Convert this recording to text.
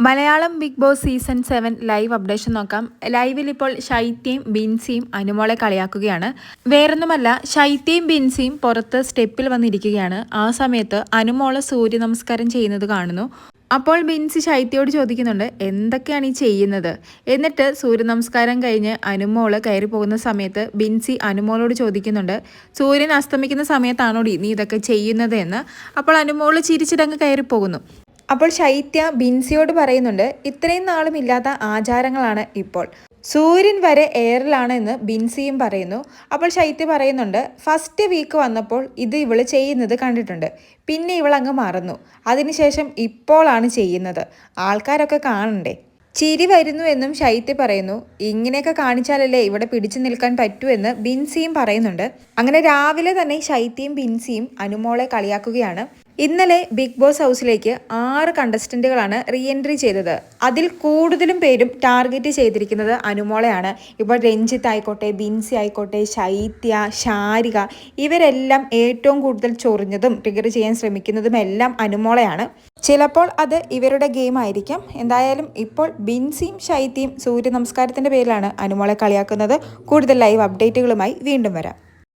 Malayalam Bigg Boss season 7 live updation നോക്കാം. ലൈവിൽ ഇപ്പോൾ ഷൈത്യയും ബിൻസിയും അനുമോളെ കളിയാക്കുകയാണ്. വേറൊന്നുമല്ല, ഷൈത്യയും ബിൻസിയും പുറത്ത് സ്റ്റെപ്പിൽ വന്നിരിക്കുകയാണ്. ആ സമയത്ത് അനുമോള് സൂര്യ നമസ്കാരം ചെയ്യുന്നത് കാണുന്നു. അപ്പോൾ ബിൻസി ഷൈത്യയോട് ചോദിക്കുന്നുണ്ട്, എന്തൊക്കെയാണ് ഈ ചെയ്യുന്നത്? എന്നിട്ട് സൂര്യ നമസ്കാരം കഴിഞ്ഞ് അനുമോള് കയറി പോകുന്ന സമയത്ത് ബിൻസി അനുമോളോട് ചോദിക്കുന്നുണ്ട്, സൂര്യൻ അസ്തമിക്കുന്ന സമയത്താണോടി നീ ഇതൊക്കെ ചെയ്യുന്നത് എന്ന്. അപ്പോൾ അനുമോള് ചിരിച്ചിട്ടങ്ങ് കയറി പോകുന്നു. അപ്പോൾ ശൈത്യ ബിൻസിയോട് പറയുന്നുണ്ട്, ഇത്രയും നാളും ഇല്ലാത്ത ആചാരങ്ങളാണ് ഇപ്പോൾ. സൂര്യൻ വരെ എയറിലാണ് എന്ന് ബിൻസിയും പറയുന്നു. അപ്പോൾ ശൈത്യ പറയുന്നുണ്ട്, ഫസ്റ്റ് വീക്ക് വന്നപ്പോൾ ഇത് ഇവള് ചെയ്യുന്നത് കണ്ടിട്ടുണ്ട്, പിന്നെ ഇവളങ്ങ് മറന്നു, അതിനുശേഷം ഇപ്പോഴാണ് ചെയ്യുന്നത്, ആൾക്കാരൊക്കെ കാണണ്ടേ. ചിരി വരുന്നു എന്നും ശൈത്യ പറയുന്നു. ഇങ്ങനെയൊക്കെ കാണിച്ചാലല്ലേ ഇവിടെ പിടിച്ചു നിൽക്കാൻ പറ്റൂ എന്ന് ബിൻസിയും പറയുന്നുണ്ട്. അങ്ങനെ രാവിലെ തന്നെ ശൈത്യയും ബിൻസിയും അനുമോളെ കളിയാക്കുകയാണ്. ഇന്നലെ ബിഗ് ബോസ് ഹൗസിലേക്ക് 6 കണ്ടസ്റ്റന്റുകളാണ് റീ എൻട്രി ചെയ്തത്. അതിൽ കൂടുതലും പേരും ടാർഗറ്റ് ചെയ്തിരിക്കുന്നത് അനുമോളെയാണ്. ഇപ്പോൾ രഞ്ജിത്ത് ആയിക്കോട്ടെ, ബിൻസി ആയിക്കോട്ടെ, ശൈത്യ, ശാരിക, ഇവരെല്ലാം ഏറ്റവും കൂടുതൽ ചൊറിഞ്ഞതും ട്രിഗർ ചെയ്യാൻ ശ്രമിക്കുന്നതും എല്ലാം അനുമോളെയാണ്. ചിലപ്പോൾ അത് ഇവരുടെ ഗെയിം ആയിരിക്കാം. എന്തായാലും ഇപ്പോൾ ബിൻസിയും ശൈത്യയും സൂര്യ നമസ്കാരത്തിന്റെ പേരിലാണ് അനുമോളെ കളിയാക്കുന്നത്. കൂടുതൽ ലൈവ് അപ്ഡേറ്റുകളുമായി വീണ്ടും വരാം.